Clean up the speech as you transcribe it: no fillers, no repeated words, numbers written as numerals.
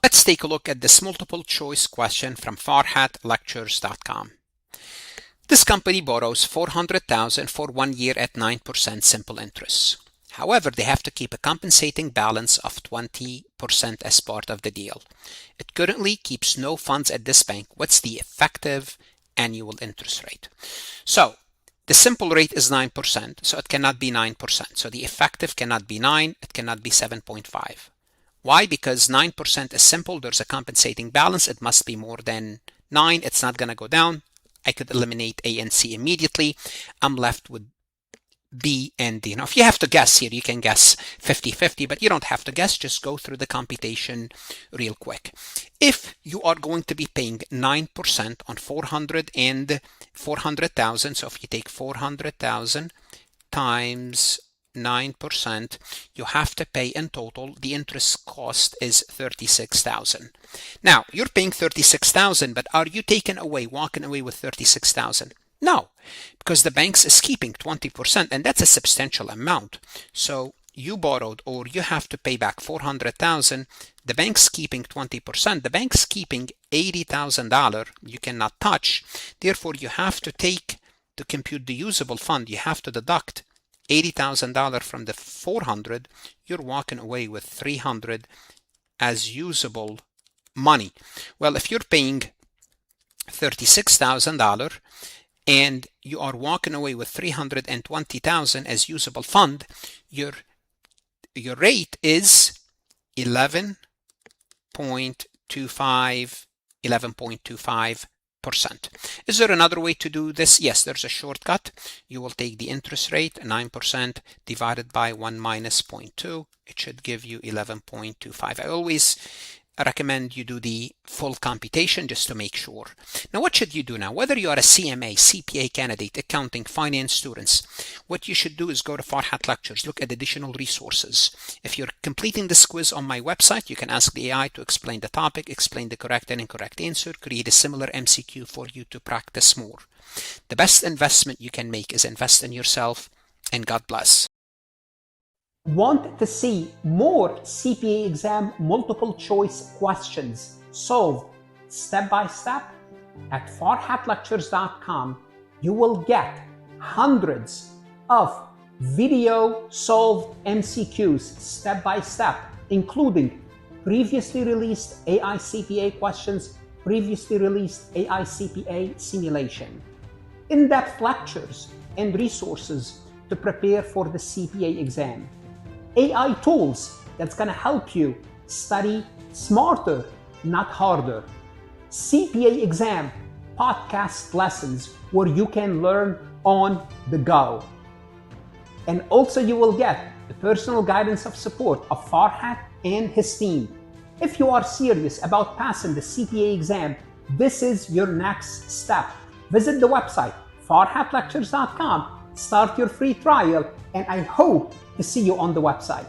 Let's take a look at this multiple choice question from farhatlectures.com. This company borrows $400,000 for 1 year at 9% simple interest. However, they have to keep a compensating balance of 20% as part of the deal. It currently keeps no funds at this bank. What's the effective annual interest rate? So the simple rate is 9%, so it cannot be 9%. So the effective cannot be 9, it cannot be 7.5. Why? Because 9% is simple. There's a compensating balance. It must be more than 9. It's not going to go down. I could eliminate A and C immediately. I'm left with B and D. Now, if you have to guess here, you can guess 50-50, but you don't have to guess. Just go through the computation real quick. If you are going to be paying 9% on 400,000, so if you take 400,000 times 9%, you have to pay in total, the interest cost is 36,000. Now, you're paying 36,000, but are you walking away with 36,000? No, because the bank is keeping 20%, and that's a substantial amount. So you borrowed, or you have to pay back 400,000. The bank's keeping 20%. The bank's keeping $80,000 you cannot touch. Therefore, you have to compute the usable fund, you have to deduct $80,000 from the 400, you're walking away with 300 as usable money. Well, if you're paying $36,000 and you are walking away with 320,000 as usable fund, your rate is 11.25%. Is there another way to do this? Yes, there's a shortcut. You will take the interest rate, 9% divided by 1 minus 0.2. It should give you 11.25. I always recommend you do the full computation just to make sure. Now, what should you do now? Whether you are a CMA, CPA candidate, accounting, finance students, what you should do is go to Farhat Lectures, look at additional resources. If you're completing this quiz on my website, you can ask the AI to explain the topic, explain the correct and incorrect answer, create a similar MCQ for you to practice more. The best investment you can make is invest in yourself, and God bless. Want to see more CPA exam multiple choice questions solved step by step? At farhatlectures.com, you will get hundreds of video solved MCQs step by step, including previously released AI CPA questions, previously released AI CPA simulation, in-depth lectures and resources to prepare for the CPA exam, AI tools that's going to help you study smarter, not harder, CPA exam podcast lessons where you can learn on the go. And also you will get the personal guidance of support of Farhat and his team. If you are serious about passing the CPA exam, this is your next step. Visit the website farhatlectures.com, start your free trial, and I hope to see you on the website.